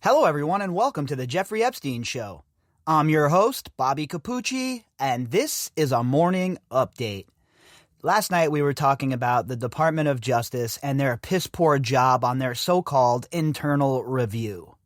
Hello, everyone, and welcome to the Jeffrey Epstein Show. I'm your host, Bobbycapucci, and this is a morning update. Last night, we were talking about the Department of Justice and their piss-poor job on their so-called internal review.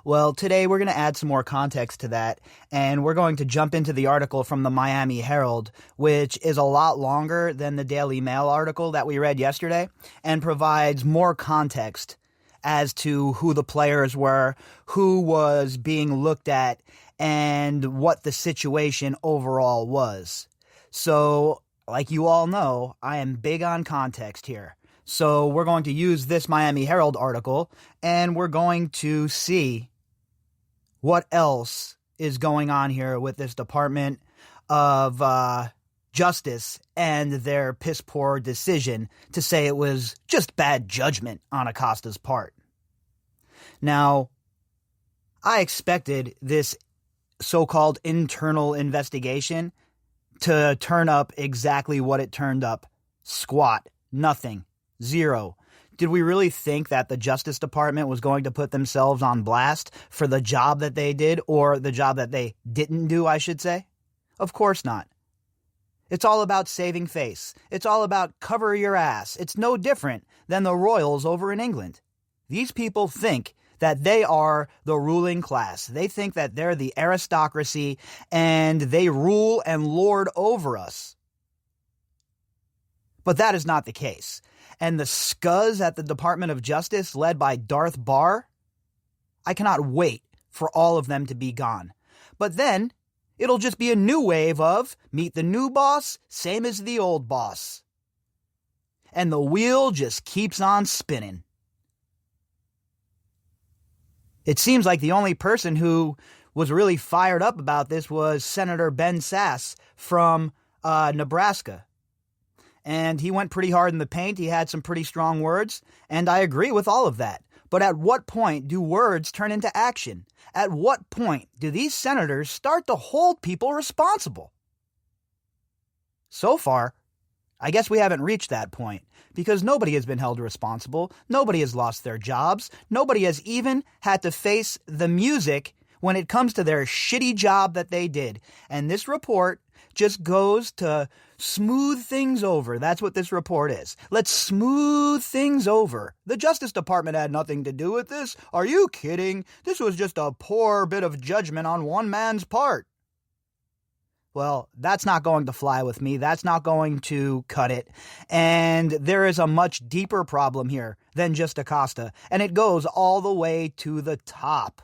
Well, today we're going to add some more context to that, and we're going to jump into the article from the Miami Herald, which is a lot longer than the Daily Mail article that we read yesterday, and provides more context as to who the players were, who was being looked at, and what the situation overall was. So, like you all know, I am big on context here. So we're going to use this Miami Herald article, and we're going to see what else is going on here with this Department of Justice and their piss-poor decision to say it was just bad judgment on Acostas' part. Now, I expected this so-called internal investigation to turn up exactly what it turned up. Squat. Nothing. Zero. Did we really think that the Justice Department was going to put themselves on blast for the job that they did, or the job that they didn't do, I should say? Of course not. It's all about saving face. It's all about cover your ass. It's no different than the royals over in England. These people think that they are the ruling class. They think that they're the aristocracy and they rule and lord over us. But that is not the case. And the scuzz at the Department of Justice, led by Darth Barr, I cannot wait for all of them to be gone. But then it'll just be a new wave of meet the new boss, same as the old boss. And the wheel just keeps on spinning. It seems like the only person who was really fired up about this was Senator Ben Sasse from Nebraska. And he went pretty hard in the paint. He had some pretty strong words, and I agree with all of that. But at what point do words turn into action? At what point do these senators start to hold people responsible? So far, I guess we haven't reached that point, because nobody has been held responsible. Nobody has lost their jobs. Nobody has even had to face the music when it comes to their shitty job that they did. And this report just goes to smooth things over. That's what this report is. Let's smooth things over. The Justice Department had nothing to do with this. Are you kidding? This was just a poor bit of judgment on one man's part. Well, that's not going to fly with me. That's not going to cut it. And there is a much deeper problem here than just Acosta. And it goes all the way to the top.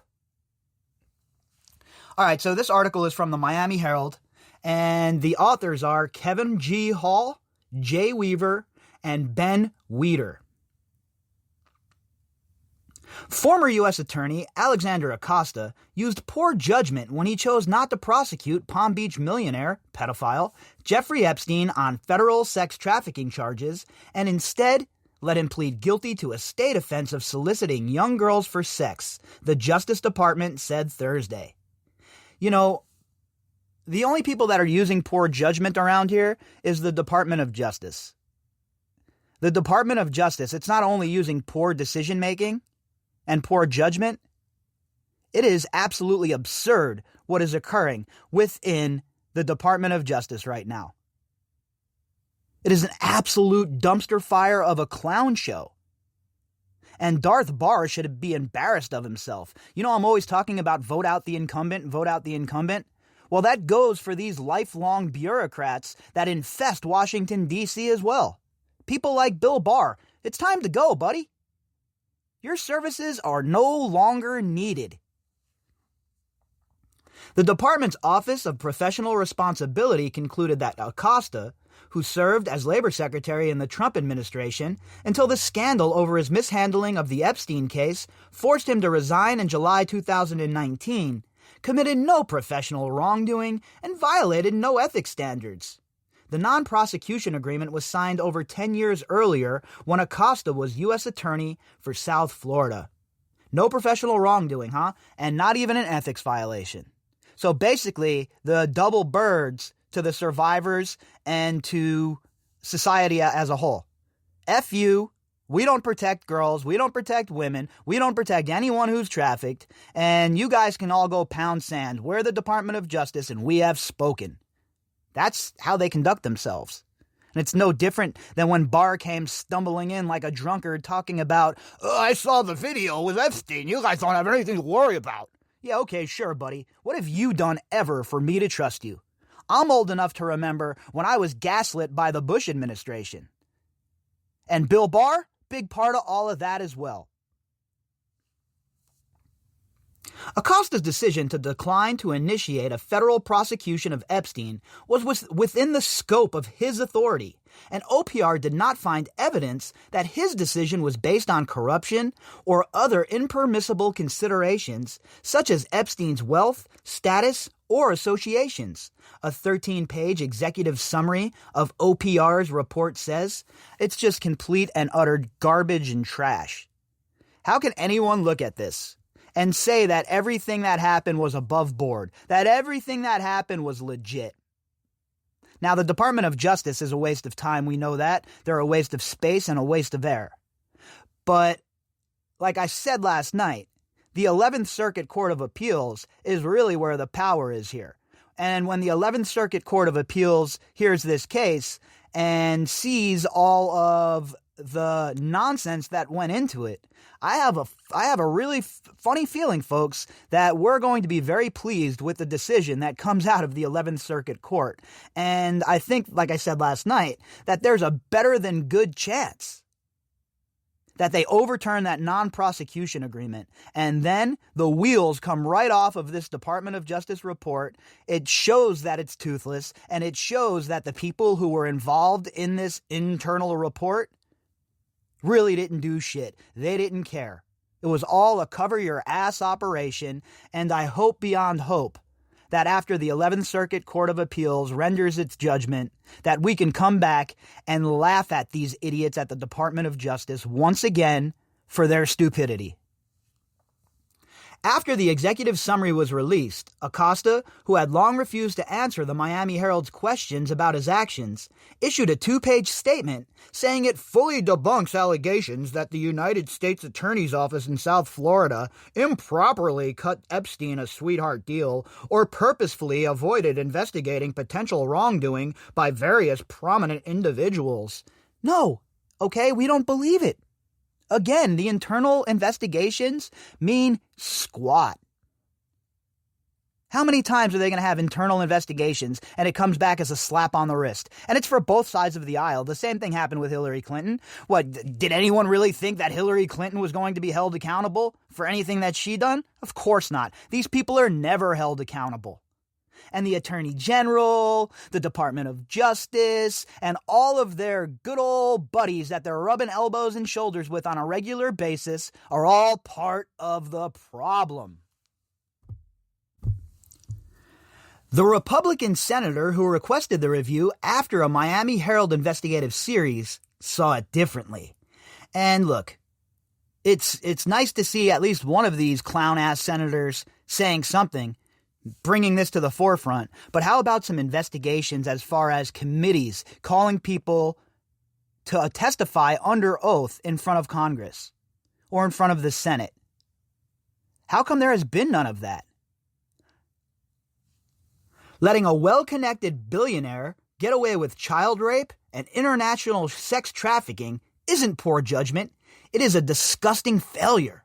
All right, so this article is from the Miami Herald. And the authors are Kevin G. Hall, Jay Weaver, and Ben Weider. Former U.S. Attorney Alexander Acosta used poor judgment when he chose not to prosecute Palm Beach millionaire, pedophile, Jeffrey Epstein on federal sex trafficking charges, and instead let him plead guilty to a state offense of soliciting young girls for sex, the Justice Department said Thursday. You know, the only people that are using poor judgment around here is the Department of Justice. The Department of Justice, it's not only using poor decision-making and poor judgment, it is absolutely absurd what is occurring within the Department of Justice right now. It is an absolute dumpster fire of a clown show. And Darth Barr should be embarrassed of himself. You know, I'm always talking about vote out the incumbent, vote out the incumbent. Well, that goes for these lifelong bureaucrats that infest Washington, D.C. as well. People like Bill Barr. It's time to go, buddy. Your services are no longer needed. The department's Office of Professional Responsibility concluded that Acosta, who served as labor secretary in the Trump administration until the scandal over his mishandling of the Epstein case forced him to resign in July 2019, committed no professional wrongdoing and violated no ethics standards. The Non-Prosecution Agreement was signed over 10 years earlier when Acosta was U.S. Attorney for South Florida. No professional wrongdoing, huh? And not even an ethics violation. So basically, the double birds to the survivors and to society as a whole. F you, We don't protect girls. We don't protect women. We don't protect anyone who's trafficked. And you guys can all go pound sand. We're the Department of Justice, and we have spoken. That's how they conduct themselves. And it's no different than when Barr came stumbling in like a drunkard talking about, I saw the video with Epstein. You guys don't have anything to worry about. Yeah, okay, sure, buddy. What have you done ever for me to trust you? I'm old enough to remember when I was gaslit by the Bush administration. And Bill Barr, big part of all of that as well. Acostas' decision to decline to initiate a federal prosecution of Epstein was within the scope of his authority, and OPR did not find evidence that his decision was based on corruption or other impermissible considerations, such as Epstein's wealth, status, or associations. A 13-page executive summary of OPR's report says it's just complete and utter garbage and trash. How can anyone look at this and say that everything that happened was above board, that everything that happened was legit? Now, the Department of Justice is a waste of time. We know that. They're a waste of space and a waste of air. But like I said last night, the 11th Circuit Court of Appeals is really where the power is here. And when the 11th Circuit Court of Appeals hears this case and sees all of the nonsense that went into it, I have a really funny feeling, folks, that we're going to be very pleased with the decision that comes out of the 11th Circuit Court. And I think, like I said last night, that there's a better than good chance that they overturn that non-prosecution agreement, and then the wheels come right off of this Department of Justice report. It shows that it's toothless, and it shows that the people who were involved in this internal report really didn't do shit. They didn't care. It was all a cover-your-ass operation, and I hope beyond hope that after the 11th Circuit Court of Appeals renders its judgment, that we can come back and laugh at these idiots at the Department of Justice once again for their stupidity. After the executive summary was released, Acosta, who had long refused to answer the Miami Herald's questions about his actions, issued a 2-page statement saying it fully debunks allegations that the United States Attorney's Office in South Florida improperly cut Epstein a sweetheart deal or purposefully avoided investigating potential wrongdoing by various prominent individuals. No, okay, we don't believe it. Again, the internal investigations mean squat. How many times are they going to have internal investigations and it comes back as a slap on the wrist? And it's for both sides of the aisle. The same thing happened with Hillary Clinton. What, did anyone really think that Hillary Clinton was going to be held accountable for anything that she done? Of course not. These people are never held accountable. And the Attorney General, the Department of Justice, and all of their good old buddies that they're rubbing elbows and shoulders with on a regular basis are all part of the problem. The Republican senator who requested the review after a Miami Herald investigative series saw it differently. And look, it's nice to see at least one of these clown-ass senators saying something, bringing this to the forefront. But how about some investigations as far as committees calling people to testify under oath in front of Congress or in front of the Senate? How come there has been none of that? Letting a well-connected billionaire get away with child rape and international sex trafficking isn't poor judgment. It is a disgusting failure.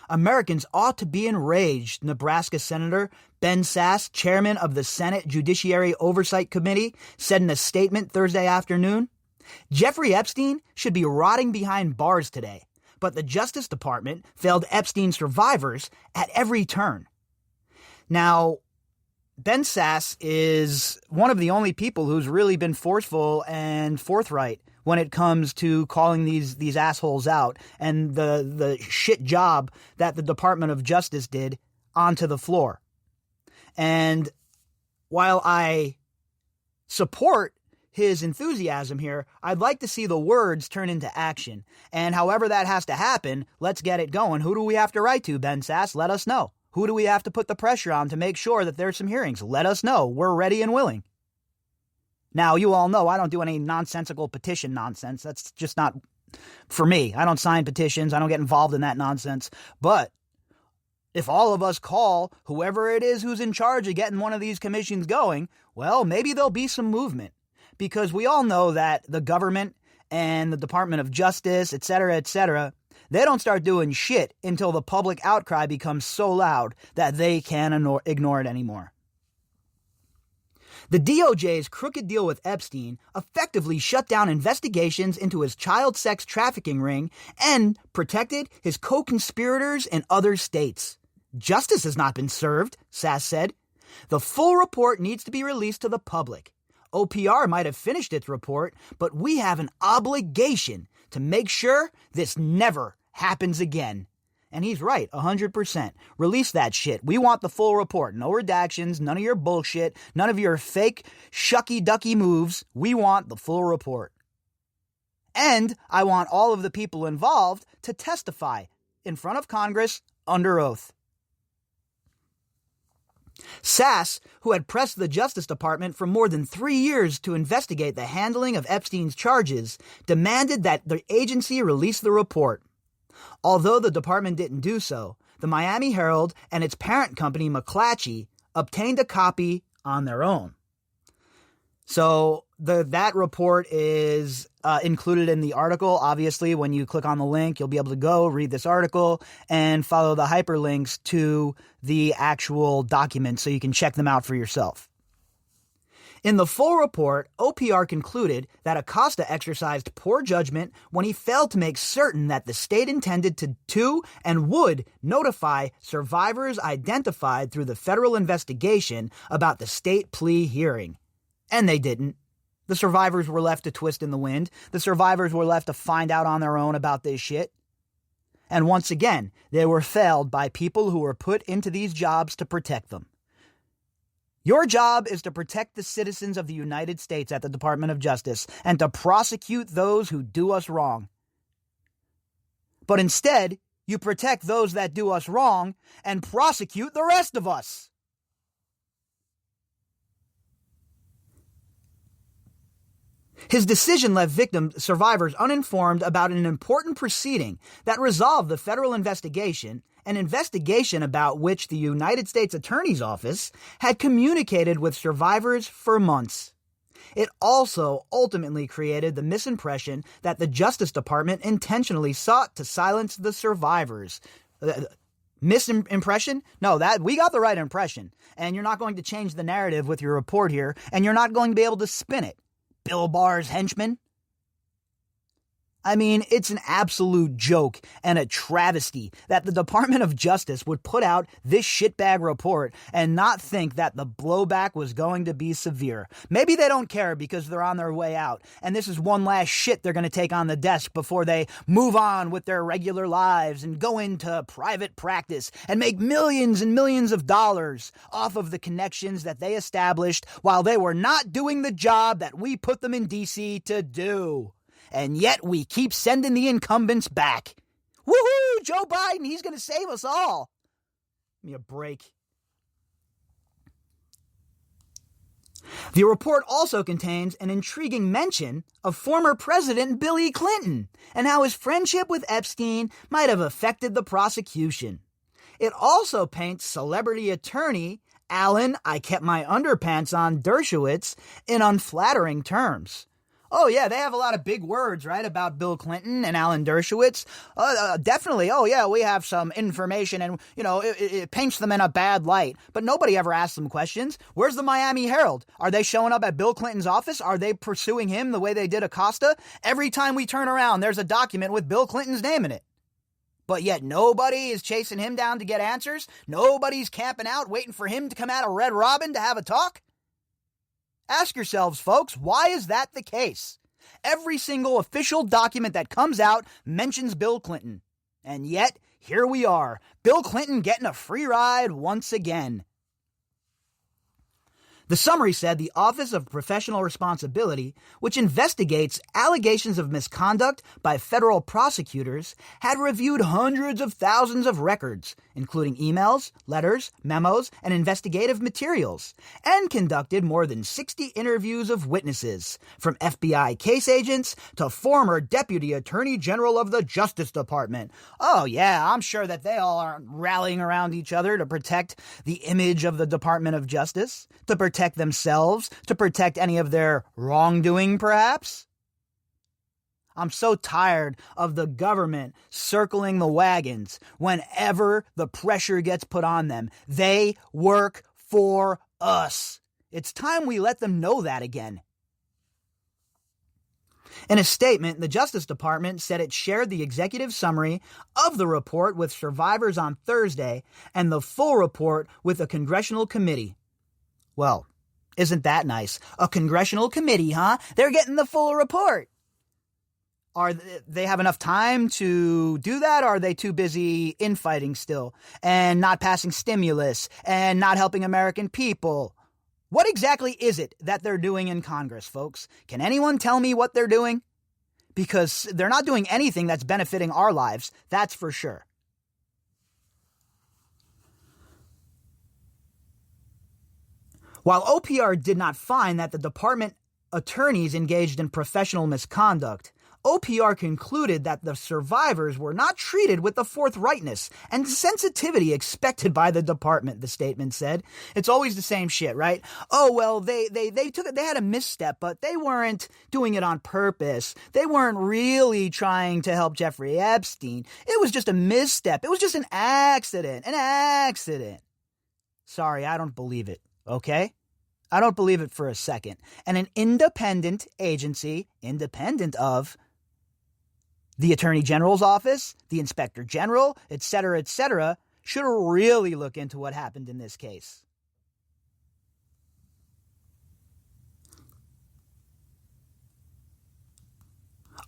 Americans ought to be enraged, Nebraska Senator Ben Sasse, chairman of the Senate Judiciary Oversight Committee, said in a statement Thursday afternoon. Jeffrey Epstein should be rotting behind bars today, but the Justice Department failed Epstein's survivors at every turn. Now, Ben Sasse is one of the only people who's really been forceful and forthright when it comes to calling these assholes out and the shit job that the Department of Justice did onto the floor. And while I support his enthusiasm here, I'd like to see the words turn into action. And however that has to happen, let's get it going. Who do we have to write to, Ben Sasse? Let us know. Who do we have to put the pressure on to make sure that there's some hearings? Let us know. We're ready and willing. Now, you all know I don't do any nonsensical petition nonsense. That's just not for me. I don't sign petitions. I don't get involved in that nonsense. But if all of us call whoever it is who's in charge of getting one of these commissions going, well, maybe there'll be some movement. Because we all know that the government and the Department of Justice, et cetera, they don't start doing shit until the public outcry becomes so loud that they can't ignore it anymore. The DOJ's crooked deal with Epstein effectively shut down investigations into his child sex trafficking ring and protected his co-conspirators in other states. Justice has not been served, Sasse said. The full report needs to be released to the public. OPR might have finished its report, but we have an obligation to make sure this never happens again. And he's right, 100%. Release that shit. We want the full report. No redactions, none of your bullshit, none of your fake shucky-ducky moves. We want the full report. And I want all of the people involved to testify in front of Congress under oath. Sasse, who had pressed the Justice Department for more than 3 years to investigate the handling of Epstein's charges, demanded that the agency release the report. Although the department didn't do so, the Miami Herald and its parent company, McClatchy, obtained a copy on their own. So that report is included in the article. Obviously, when you click on the link, you'll be able to go read this article and follow the hyperlinks to the actual documents so you can check them out for yourself. In the full report, OPR concluded that Acosta exercised poor judgment when he failed to make certain that the state intended to and would notify survivors identified through the federal investigation about the state plea hearing. And they didn't. The survivors were left to twist in the wind. The survivors were left to find out on their own about this shit. And once again, they were failed by people who were put into these jobs to protect them. Your job is to protect the citizens of the United States at the Department of Justice and to prosecute those who do us wrong. But instead, you protect those that do us wrong and prosecute the rest of us. His decision left survivors uninformed about an important proceeding that resolved the federal investigation, an investigation about which the United States Attorney's Office had communicated with survivors for months. It also ultimately created the misimpression that the Justice Department intentionally sought to silence the survivors. Misimpression? No, we got the right impression. And you're not going to change the narrative with your report here, and you're not going to be able to spin it. Bill Barr's henchman? I mean, it's an absolute joke and a travesty that the Department of Justice would put out this shitbag report and not think that the blowback was going to be severe. Maybe they don't care because they're on their way out, and this is one last shit they're going to take on the desk before they move on with their regular lives and go into private practice and make millions and millions of dollars off of the connections that they established while they were not doing the job that we put them in D.C. to do. And yet we keep sending the incumbents back. Woohoo! Joe Biden, he's going to save us all. Give me a break. The report also contains an intriguing mention of former President Billy Clinton and how his friendship with Epstein might have affected the prosecution. It also paints celebrity attorney Alan "I kept my underpants on" Dershowitz in unflattering terms. Oh, yeah, they have a lot of big words, right, about Bill Clinton and Alan Dershowitz. Definitely, oh, yeah, we have some information and, it paints them in a bad light. But nobody ever asks them questions. Where's the Miami Herald? Are they showing up at Bill Clinton's office? Are they pursuing him the way they did Acosta? Every time we turn around, there's a document with Bill Clinton's name in it. But yet nobody is chasing him down to get answers. Nobody's camping out waiting for him to come out of Red Robin to have a talk. Ask yourselves, folks, why is that the case? Every single official document that comes out mentions Bill Clinton. And yet, here we are, Bill Clinton getting a free ride once again. The summary said the Office of Professional Responsibility, which investigates allegations of misconduct by federal prosecutors, had reviewed hundreds of thousands of records, including emails, letters, memos, and investigative materials, and conducted more than 60 interviews of witnesses, from FBI case agents to former Deputy Attorney General of the Justice Department. Oh yeah, I'm sure that they all aren't rallying around each other to protect the image of the Department of Justice, to protect themselves, to protect any of their wrongdoing, perhaps? I'm so tired of the government circling the wagons whenever the pressure gets put on them. They work for us. It's time we let them know that again. In a statement, the Justice Department said it shared the executive summary of the report with survivors on Thursday and the full report with a congressional committee. Well, isn't that nice? A congressional committee, huh? They're getting the full report. Are they have enough time to do that? Or are they too busy infighting still and not passing stimulus and not helping American people? What exactly is it that they're doing in Congress, folks? Can anyone tell me what they're doing? Because they're not doing anything that's benefiting our lives, that's for sure. While OPR did not find that the department attorneys engaged in professional misconduct, OPR concluded that the survivors were not treated with the forthrightness and sensitivity expected by the department, the statement said. It's always the same shit, right? Oh, well, they had a misstep, but they weren't doing it on purpose. They weren't really trying to help Jeffrey Epstein. It was just a misstep. It was just an accident. Sorry, I don't believe it, okay? I don't believe it for a second. And an independent agency, independent of the Attorney General's office, the Inspector General, et cetera, should really look into what happened in this case.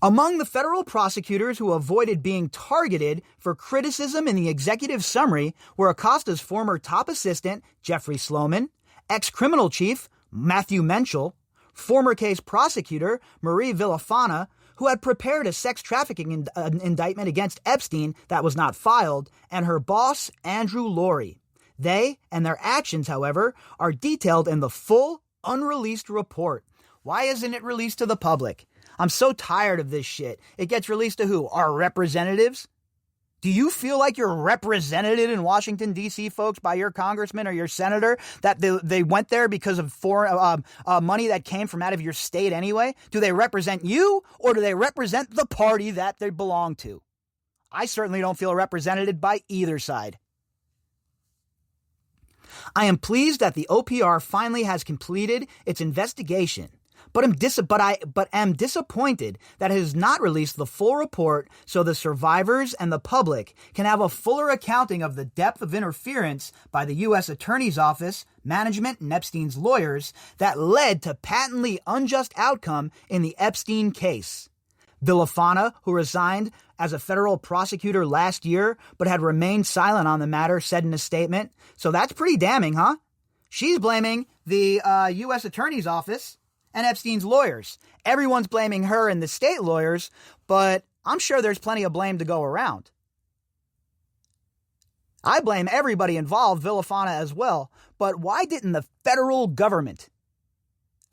Among the federal prosecutors who avoided being targeted for criticism in the executive summary were Acostas' former top assistant, Jeffrey Sloman, ex-criminal chief Matthew Menschel, former case prosecutor Marie Villafana, who had prepared a sex trafficking indictment against Epstein that was not filed, and her boss, Andrew Lorey. They and their actions, however, are detailed in the full, unreleased report. Why isn't it released to the public? I'm so tired of this shit. It gets released to who? Our representatives? Do you feel like you're represented in Washington, D.C., folks, by your congressman or your senator, that they went there because of foreign money that came from out of your state anyway? Do they represent you, or do they represent the party that they belong to? I certainly don't feel represented by either side. I am pleased that the OPR finally has completed its investigation, but am disappointed that it has not released the full report so the survivors and the public can have a fuller accounting of the depth of interference by the U.S. Attorney's Office, management, and Epstein's lawyers that led to patently unjust outcome in the Epstein case. Villafana, who resigned as a federal prosecutor last year but had remained silent on the matter, said in a statement, so that's pretty damning, huh? She's blaming the U.S. Attorney's Office and Epstein's lawyers. Everyone's blaming her and the state lawyers, but I'm sure there's plenty of blame to go around. I blame everybody involved, Villafana as well, but why didn't the federal government,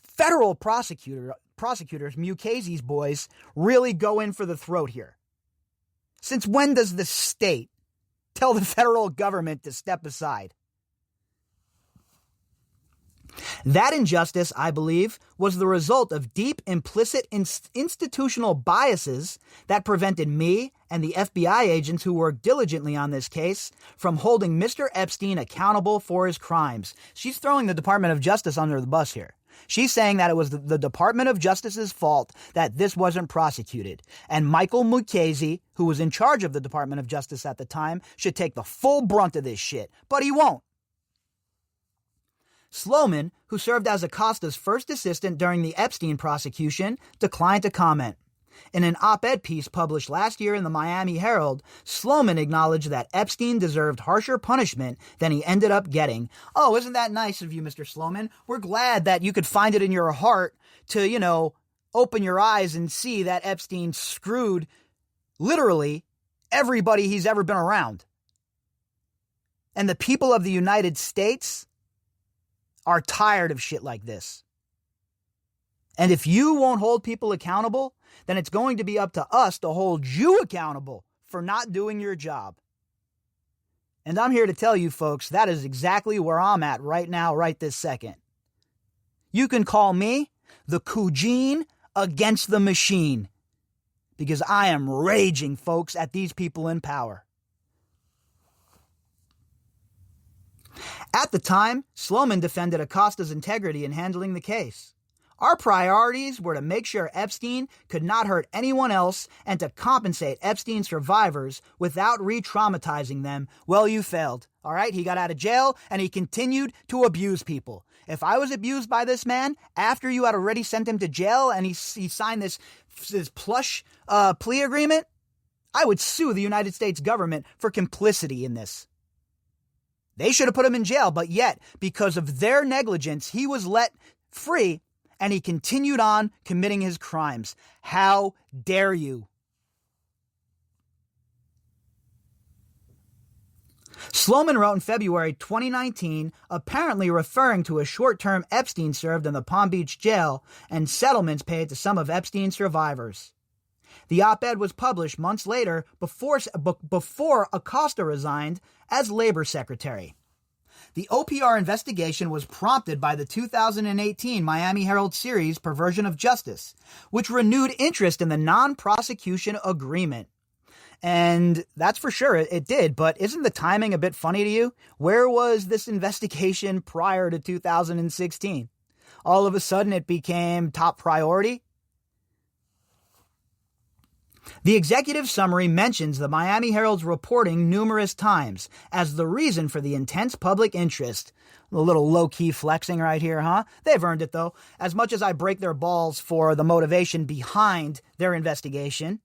federal prosecutors, Mukasey's boys, really go in for the throat here? Since when does the state tell the federal government to step aside? That injustice, I believe, was the result of deep implicit institutional biases that prevented me and the FBI agents who worked diligently on this case from holding Mr. Epstein accountable for his crimes. She's throwing the Department of Justice under the bus here. She's saying that it was the Department of Justice's fault that this wasn't prosecuted. And Michael Mukasey, who was in charge of the Department of Justice at the time, should take the full brunt of this shit. But he won't. Sloman, who served as Acostas' first assistant during the Epstein prosecution, declined to comment. In an op-ed piece published last year in the Miami Herald, Sloman acknowledged that Epstein deserved harsher punishment than he ended up getting. Oh, isn't that nice of you, Mr. Sloman? We're glad that you could find it in your heart to, open your eyes and see that Epstein screwed literally everybody he's ever been around. And the people of the United States are tired of shit like this. And if you won't hold people accountable, then it's going to be up to us to hold you accountable for not doing your job. And I'm here to tell you folks, that is exactly where I'm at right now, right this second. You can call me the Cougene against the machine, because I am raging, folks, at these people in power. At the time, Sloman defended Acostas' integrity in handling the case. Our priorities were to make sure Epstein could not hurt anyone else and to compensate Epstein's survivors without re-traumatizing them. Well, you failed. All right, he got out of jail and he continued to abuse people. If I was abused by this man after you had already sent him to jail and he signed this plush plea agreement, I would sue the United States government for complicity in this. They should have put him in jail, but yet, because of their negligence, he was let free and he continued on committing his crimes. How dare you? Sloman wrote in February 2019, apparently referring to a short term Epstein served in the Palm Beach jail and settlements paid to some of Epstein's survivors. The op-ed was published months later before Acosta resigned as labor secretary. The OPR investigation was prompted by the 2018 Miami Herald series Perversion of Justice, which renewed interest in the non-prosecution agreement. And that's for sure, it did, but isn't the timing a bit funny to you? Where was this investigation prior to 2016? All of a sudden it became top priority? The executive summary mentions the Miami Herald's reporting numerous times as the reason for the intense public interest. A little low-key flexing right here, huh? They've earned it, though. As much as I break their balls for the motivation behind their investigation,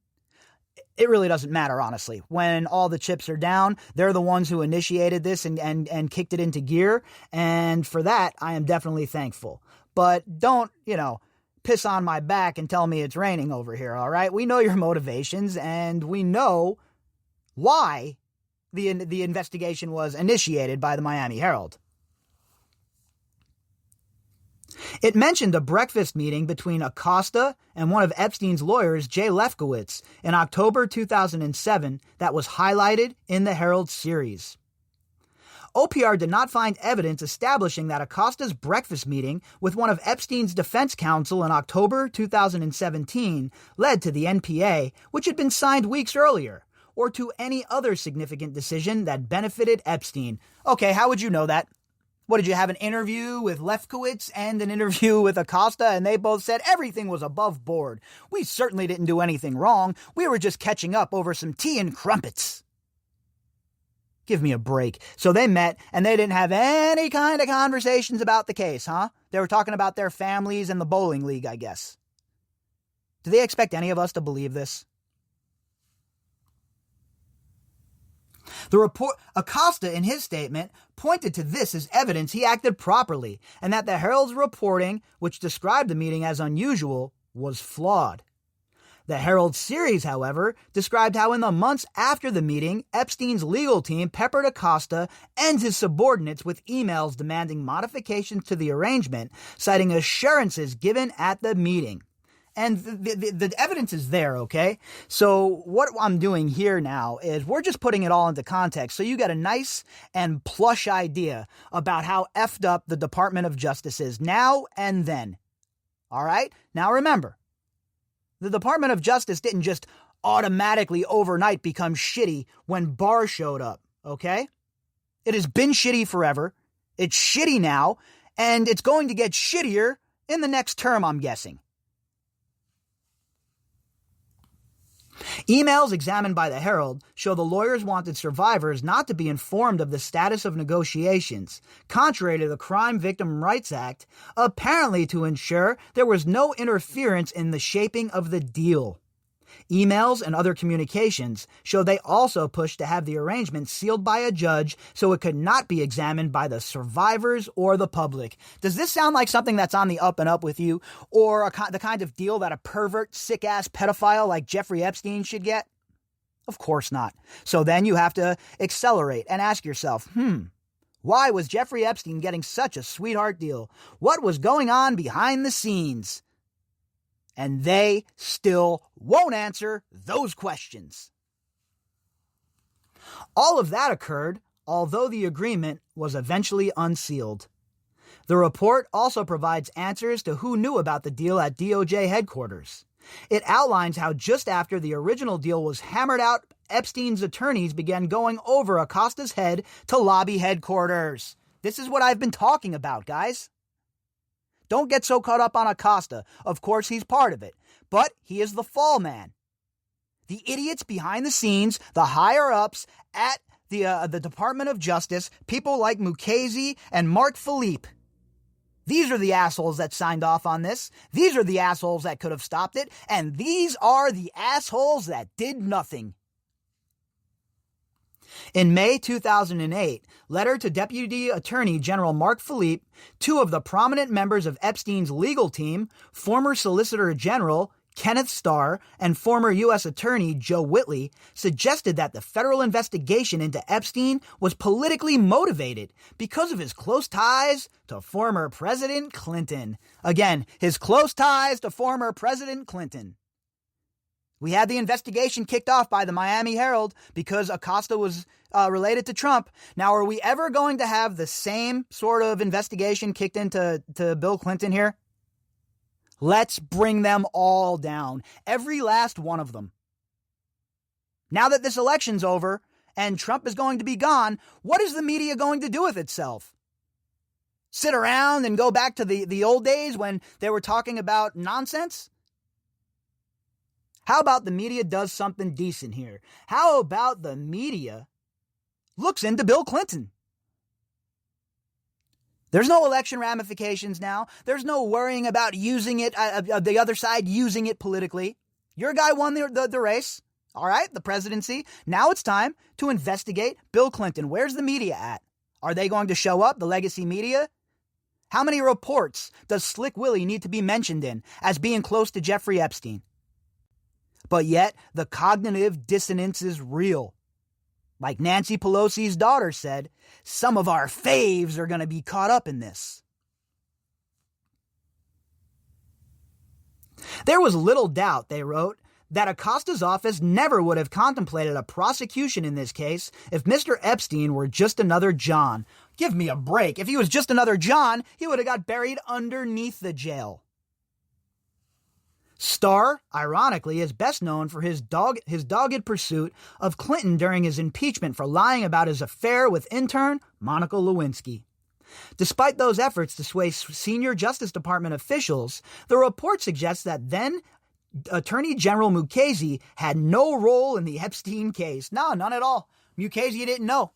it really doesn't matter, honestly. When all the chips are down, they're the ones who initiated this and kicked it into gear, and for that, I am definitely thankful. But don't, piss on my back and tell me it's raining over here, all right? We know your motivations, and we know why the investigation was initiated by the Miami Herald. It mentioned a breakfast meeting between Acosta and one of Epstein's lawyers, Jay Lefkowitz, in October 2007 that was highlighted in the Herald series. OPR did not find evidence establishing that Acosta's breakfast meeting with one of Epstein's defense counsel in October 2017 led to the NPA, which had been signed weeks earlier, or to any other significant decision that benefited Epstein. Okay, how would you know that? What, did you have an interview with Lefkowitz and an interview with Acosta, and they both said everything was above board? We certainly didn't do anything wrong. We were just catching up over some tea and crumpets. Give me a break. So they met, and they didn't have any kind of conversations about the case, huh? They were talking about their families and the bowling league, I guess. Do they expect any of us to believe this? The report, Acosta, in his statement, pointed to this as evidence he acted properly, and that the Herald's reporting, which described the meeting as unusual, was flawed. The Herald series, however, described how in the months after the meeting, Epstein's legal team peppered Acosta and his subordinates with emails demanding modifications to the arrangement, citing assurances given at the meeting. And the evidence is there, okay? So what I'm doing here now is we're just putting it all into context so you get a nice and plush idea about how effed up the Department of Justice is now and then. All right? Now remember, the Department of Justice didn't just automatically overnight become shitty when Barr showed up, okay? It has been shitty forever. It's shitty now, and it's going to get shittier in the next term, I'm guessing. Emails examined by the Herald show the lawyers wanted survivors not to be informed of the status of negotiations, contrary to the Crime Victim Rights Act, apparently to ensure there was no interference in the shaping of the deal. Emails and other communications show they also pushed to have the arrangement sealed by a judge so it could not be examined by the survivors or the public. Does this sound like something that's on the up and up with you, or the kind of deal that a pervert, sick-ass pedophile like Jeffrey Epstein should get? Of course not. So then you have to accelerate and ask yourself, why was Jeffrey Epstein getting such a sweetheart deal? What was going on behind the scenes? And they still won't answer those questions. All of that occurred, although the agreement was eventually unsealed. The report also provides answers to who knew about the deal at DOJ Headquarters. It outlines how just after the original deal was hammered out, Epstein's attorneys began going over Acostas' head to lobby headquarters. This is what I've been talking about, guys. Don't get so caught up on Acosta. Of course, he's part of it. But he is the fall man. The idiots behind the scenes, the higher-ups at the Department of Justice, people like Mukasey and Mark Philippe. These are the assholes that signed off on this. These are the assholes that could have stopped it. And these are the assholes that did nothing. In May 2008, letter to Deputy Attorney General Mark Philippe, two of the prominent members of Epstein's legal team, former Solicitor General Kenneth Starr and former U.S. Attorney Joe Whitley, suggested that the federal investigation into Epstein was politically motivated because of his close ties to former President Clinton. Again, his close ties to former President Clinton. We had the investigation kicked off by the Miami Herald because Acosta was related to Trump. Now, are we ever going to have the same sort of investigation kicked into Bill Clinton here? Let's bring them all down. Every last one of them. Now that this election's over and Trump is going to be gone, what is the media going to do with itself? Sit around and go back to the old days when they were talking about nonsense? How about the media does something decent here? How about the media looks into Bill Clinton? There's no election ramifications now. There's no worrying about using it, the other side using it politically. Your guy won the race, all right, the presidency. Now it's time to investigate Bill Clinton. Where's the media at? Are they going to show up, the legacy media? How many reports does Slick Willie need to be mentioned in as being close to Jeffrey Epstein? But yet, the cognitive dissonance is real. Like Nancy Pelosi's daughter said, some of our faves are going to be caught up in this. There was little doubt, they wrote, that Acosta's office never would have contemplated a prosecution in this case if Mr. Epstein were just another John. Give me a break. If he was just another John, he would have got buried underneath the jail. Starr, ironically, is best known for his dogged pursuit of Clinton during his impeachment for lying about his affair with intern Monica Lewinsky. Despite those efforts to sway senior Justice Department officials, the report suggests that then Attorney General Mukasey had no role in the Epstein case. No, none at all. Mukasey didn't know.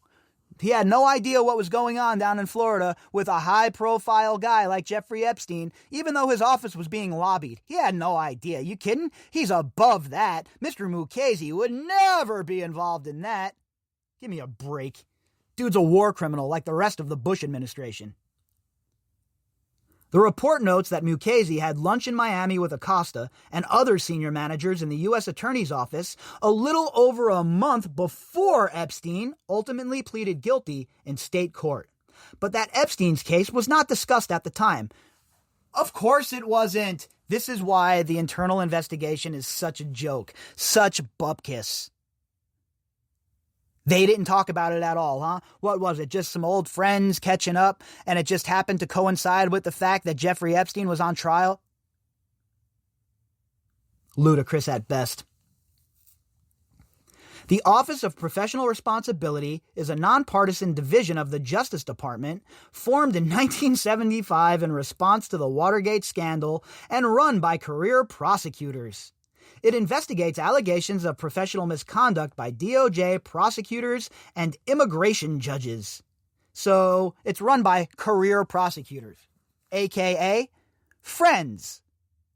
He had no idea what was going on down in Florida with a high-profile guy like Jeffrey Epstein, even though his office was being lobbied. He had no idea. You kidding? He's above that. Mr. Mukasey would never be involved in that. Give me a break. Dude's a war criminal like the rest of the Bush administration. The report notes that Mukasey had lunch in Miami with Acosta and other senior managers in the U.S. Attorney's Office a little over a month before Epstein ultimately pleaded guilty in state court. But that Epstein's case was not discussed at the time. Of course it wasn't. This is why the internal investigation is such a joke, such bupkis. They didn't talk about it at all, huh? What was it, just some old friends catching up, and it just happened to coincide with the fact that Jeffrey Epstein was on trial? Ludicrous at best. The Office of Professional Responsibility is a nonpartisan division of the Justice Department formed in 1975 in response to the Watergate scandal and run by career prosecutors. It investigates allegations of professional misconduct by DOJ, prosecutors, and immigration judges. So it's run by career prosecutors, a.k.a. friends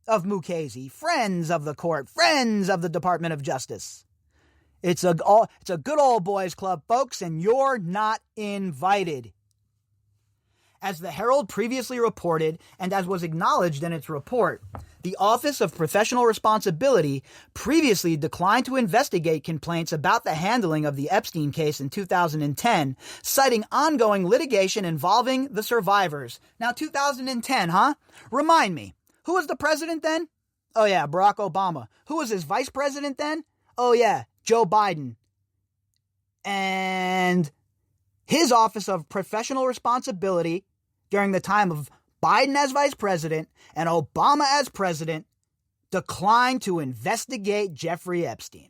of Mukasey, friends of the court, friends of the Department of Justice. It's a good old boys club, folks, and you're not invited. As the Herald previously reported, and as was acknowledged in its report, the Office of Professional Responsibility previously declined to investigate complaints about the handling of the Epstein case in 2010, citing ongoing litigation involving the survivors. Now, 2010, huh? Remind me, who was the president then? Oh yeah, Barack Obama. Who was his vice president then? Oh yeah, Joe Biden. And his Office of Professional Responsibility during the time of Biden as vice president and Obama as president declined to investigate Jeffrey Epstein.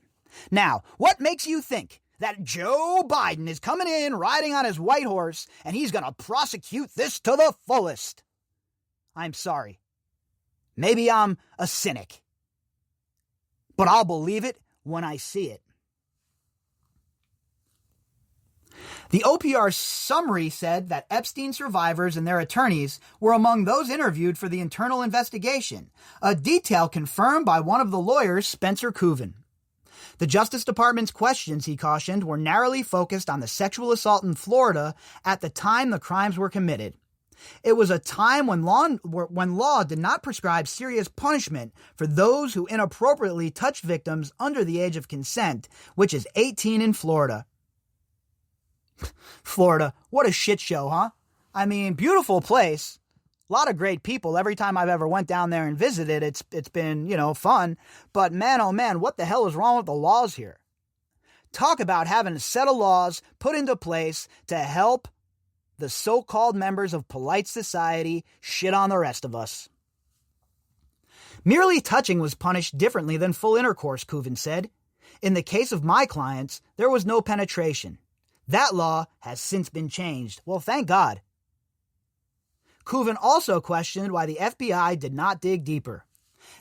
Now, what makes you think that Joe Biden is coming in riding on his white horse and he's going to prosecute this to the fullest? I'm sorry. Maybe I'm a cynic, but I'll believe it when I see it. The OPR summary said that Epstein survivors and their attorneys were among those interviewed for the internal investigation, a detail confirmed by one of the lawyers, Spencer Kuvin. The Justice Department's questions, he cautioned, were narrowly focused on the sexual assault in Florida at the time the crimes were committed. It was a time when law did not prescribe serious punishment for those who inappropriately touched victims under the age of consent, which is 18 in Florida. Florida, what a shit show, huh? I mean, beautiful place. A lot of great people. Every time I've ever went down there and visited, it's been, fun. But man, oh man, what the hell is wrong with the laws here? Talk about having a set of laws put into place to help the so-called members of polite society shit on the rest of us. Merely touching was punished differently than full intercourse, Kuvin said. In the case of my clients, there was no penetration. That law has since been changed. Well, thank God. Kuvin also questioned why the FBI did not dig deeper.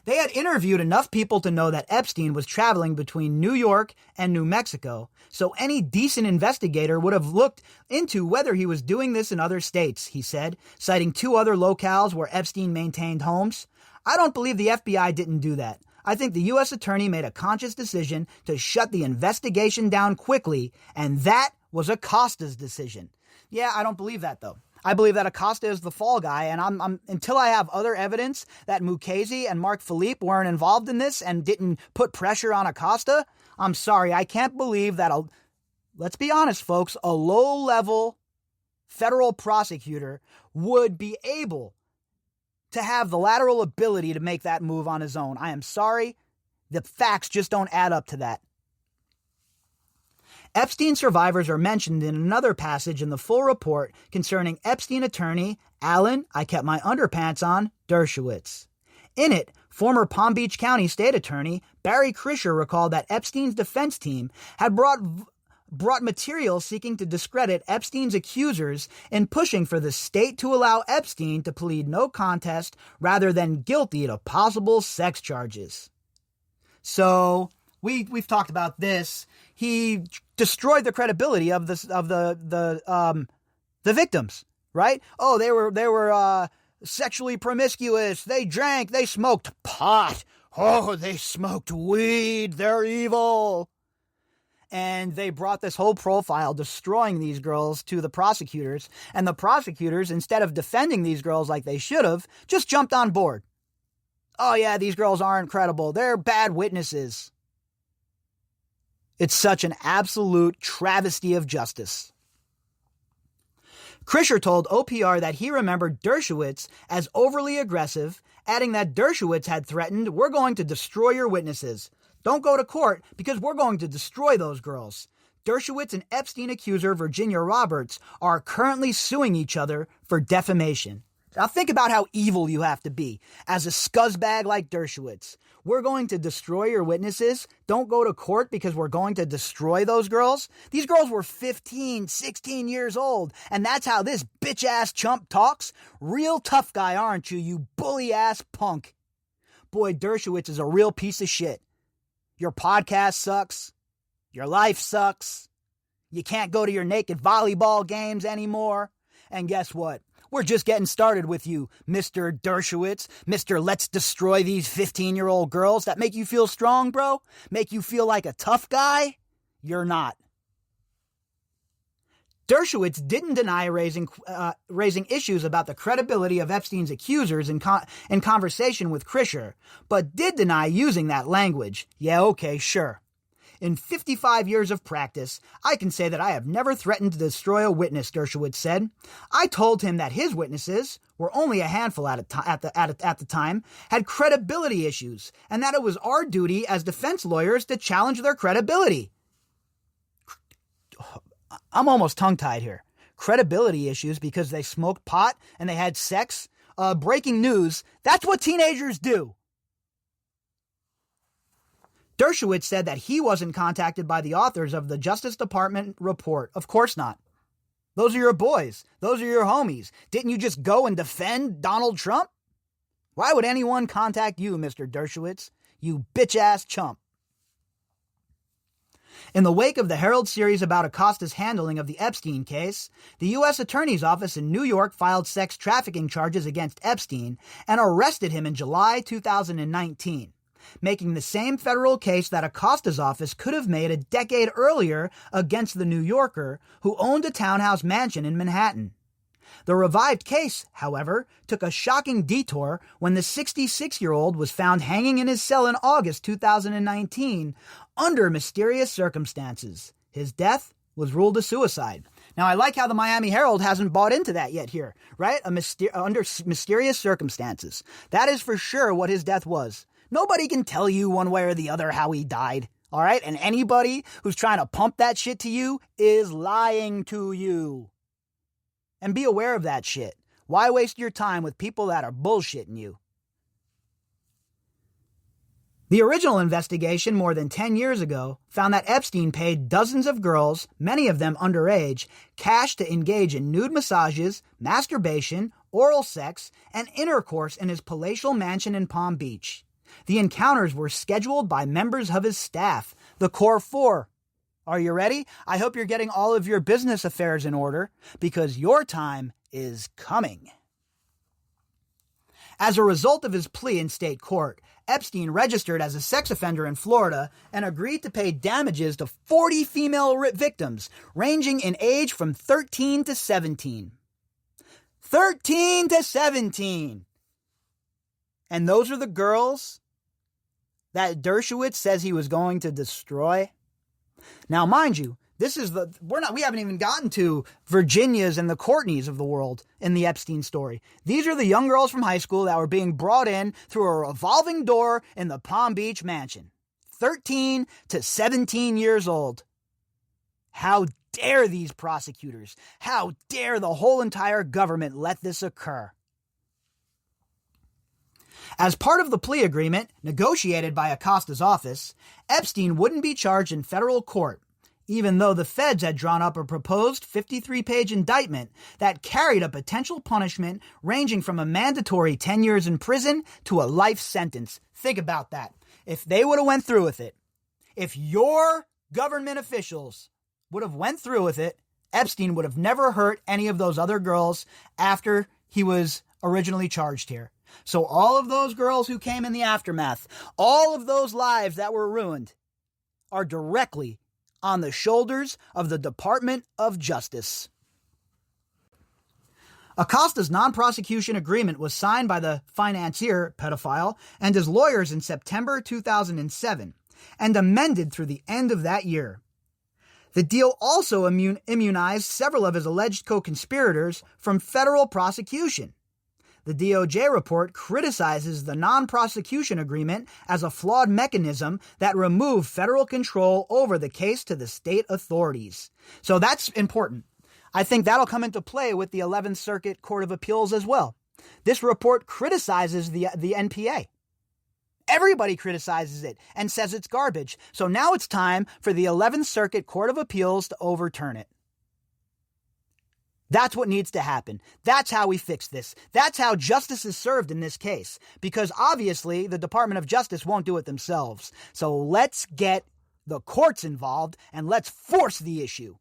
They had interviewed enough people to know that Epstein was traveling between New York and New Mexico, so any decent investigator would have looked into whether he was doing this in other states, he said, citing 2 other locales where Epstein maintained homes. I don't believe the FBI didn't do that. I think the U.S. attorney made a conscious decision to shut the investigation down quickly, and that was Acostas' decision. Yeah, I don't believe that, though. I believe that Acosta is the fall guy, and I'm until I have other evidence that Mukasey and Mark Philippe weren't involved in this and didn't put pressure on Acosta, I'm sorry, I can't believe that let's be honest, folks, a low-level federal prosecutor would be able to have the lateral ability to make that move on his own. I am sorry, the facts just don't add up to that. Epstein survivors are mentioned in another passage in the full report concerning Epstein attorney Alan, I kept my underpants on, Dershowitz. In it, former Palm Beach County State Attorney Barry Krischer recalled that Epstein's defense team had brought material seeking to discredit Epstein's accusers in pushing for the state to allow Epstein to plead no contest rather than guilty to possible sex charges. So we've talked about this. He destroyed the credibility of the victims, right? Oh, they were sexually promiscuous. They drank. They smoked pot. Oh, they smoked weed. They're evil. And they brought this whole profile destroying these girls to the prosecutors. And the prosecutors, instead of defending these girls like they should have, just jumped on board. Oh yeah, these girls aren't credible. They're bad witnesses. It's such an absolute travesty of justice. Krischer told OPR that he remembered Dershowitz as overly aggressive, adding that Dershowitz had threatened, "We're going to destroy your witnesses. Don't go to court because we're going to destroy those girls." Dershowitz and Epstein accuser Virginia Roberts are currently suing each other for defamation. Now think about how evil you have to be as a scuzzbag like Dershowitz. We're going to destroy your witnesses. Don't go to court because we're going to destroy those girls. These girls were 15, 16 years old, and that's how this bitch-ass chump talks? Real tough guy, aren't you, you bully-ass punk? Boy, Dershowitz is a real piece of shit. Your podcast sucks. Your life sucks. You can't go to your naked volleyball games anymore. And guess what? We're just getting started with you, Mr. Dershowitz, Mr. Let's destroy these 15-year-old girls. That make you feel strong, bro? Make you feel like a tough guy? You're not. Dershowitz didn't deny raising issues about the credibility of Epstein's accusers in conversation with Krischer, but did deny using that language. Yeah, okay, sure. In 55 years of practice, I can say that I have never threatened to destroy a witness, Dershowitz said. I told him that his witnesses, were only a handful at the time, had credibility issues, and that it was our duty as defense lawyers to challenge their credibility. I'm almost tongue-tied here. Credibility issues because they smoked pot and they had sex? Breaking news, that's what teenagers do. Dershowitz said that he wasn't contacted by the authors of the Justice Department report. Of course not. Those are your boys. Those are your homies. Didn't you just go and defend Donald Trump? Why would anyone contact you, Mr. Dershowitz? You bitch-ass chump. In the wake of the Herald series about Acostas' handling of the Epstein case, the U.S. Attorney's Office in New York filed sex trafficking charges against Epstein and arrested him in July 2019, making the same federal case that Acostas' office could have made a decade earlier against the New Yorker who owned a townhouse mansion in Manhattan. The revived case, however, took a shocking detour when the 66-year-old was found hanging in his cell in August 2019 under mysterious circumstances. His death was ruled a suicide. Now, I like how the Miami Herald hasn't bought into that yet here, right? Under mysterious circumstances. That is for sure what his death was. Nobody can tell you one way or the other how he died, all right? And anybody who's trying to pump that shit to you is lying to you. And be aware of that shit. Why waste your time with people that are bullshitting you? The original investigation more than 10 years ago found that Epstein paid dozens of girls, many of them underage, cash to engage in nude massages, masturbation, oral sex, and intercourse in his palatial mansion in Palm Beach. The encounters were scheduled by members of his staff, the Core Four. Are you ready? I hope you're getting all of your business affairs in order, because your time is coming. As a result of his plea in state court, Epstein registered as a sex offender in Florida and agreed to pay damages to 40 female victims, ranging in age from 13 to 17. 13 to 17! And those are the girls that Dershowitz says he was going to destroy? Now, mind you, we haven't even gotten to Virginias and the Courtneys of the world in the Epstein story. These are the young girls from high school that were being brought in through a revolving door in the Palm Beach mansion. 13 to 17 years old. How dare these prosecutors? How dare the whole entire government let this occur? As part of the plea agreement negotiated by Acostas' office, Epstein wouldn't be charged in federal court, even though the feds had drawn up a proposed 53-page indictment that carried a potential punishment ranging from a mandatory 10 years in prison to a life sentence. Think about that. If they would have went through with it, if your government officials would have went through with it, Epstein would have never hurt any of those other girls after he was originally charged here. So all of those girls who came in the aftermath, all of those lives that were ruined, are directly on the shoulders of the Department of Justice. Acostas' non-prosecution agreement was signed by the financier, pedophile, and his lawyers in September 2007, and amended through the end of that year. The deal also immunized several of his alleged co-conspirators from federal prosecution. The DOJ report criticizes the non-prosecution agreement as a flawed mechanism that removed federal control over the case to the state authorities. So that's important. I think that'll come into play with the 11th Circuit Court of Appeals as well. This report criticizes the NPA. Everybody criticizes it and says it's garbage. So now it's time for the 11th Circuit Court of Appeals to overturn it. That's what needs to happen. That's how we fix this. That's how justice is served in this case. Because obviously the Department of Justice won't do it themselves. So let's get the courts involved and let's force the issue.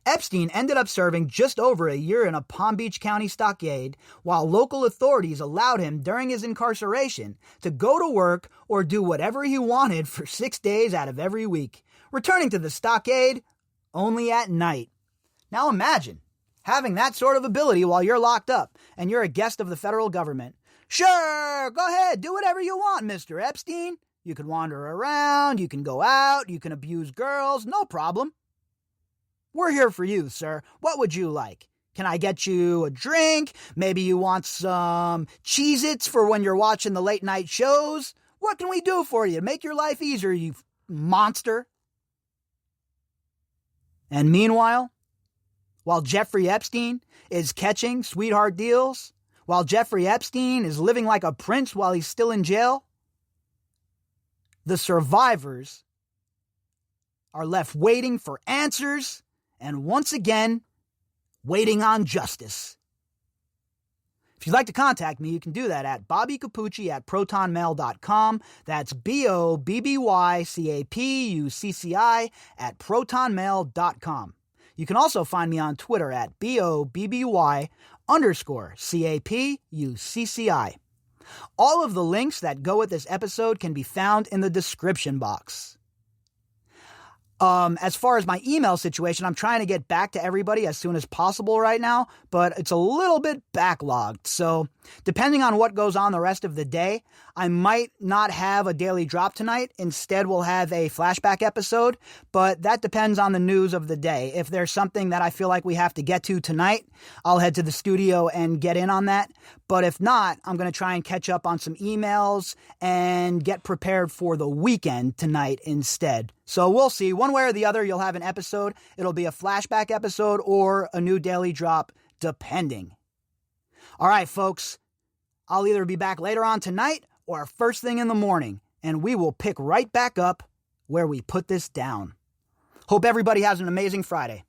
Epstein ended up serving just over a year in a Palm Beach County stockade, while local authorities allowed him during his incarceration to go to work or do whatever he wanted for 6 days out of every week, returning to the stockade only at night. Now imagine having that sort of ability while you're locked up and you're a guest of the federal government. Sure, go ahead, do whatever you want, Mr. Epstein. You can wander around, you can go out, you can abuse girls, no problem. We're here for you, sir. What would you like? Can I get you a drink? Maybe you want some Cheez-Its for when you're watching the late night shows? What can we do for you? Make your life easier, you monster. And meanwhile, while Jeffrey Epstein is catching sweetheart deals, while Jeffrey Epstein is living like a prince while he's still in jail, the survivors are left waiting for answers and once again, waiting on justice. If you'd like to contact me, you can do that at Bobbycapucci@protonmail.com. That's BOBBYCAPUCCI at protonmail.com. You can also find me on Twitter at BOBBY_CAPUCCI. All of the links that go with this episode can be found in the description box. As far as my email situation, I'm trying to get back to everybody as soon as possible right now, but it's a little bit backlogged. So depending on what goes on the rest of the day, I might not have a daily drop tonight. Instead, we'll have a flashback episode, but that depends on the news of the day. If there's something that I feel like we have to get to tonight, I'll head to the studio and get in on that. But if not, I'm going to try and catch up on some emails and get prepared for the weekend tonight instead. So we'll see. One way or the other, you'll have an episode. It'll be a flashback episode or a new daily drop, depending. All right, folks. I'll either be back later on tonight or first thing in the morning, and we will pick right back up where we put this down. Hope everybody has an amazing Friday.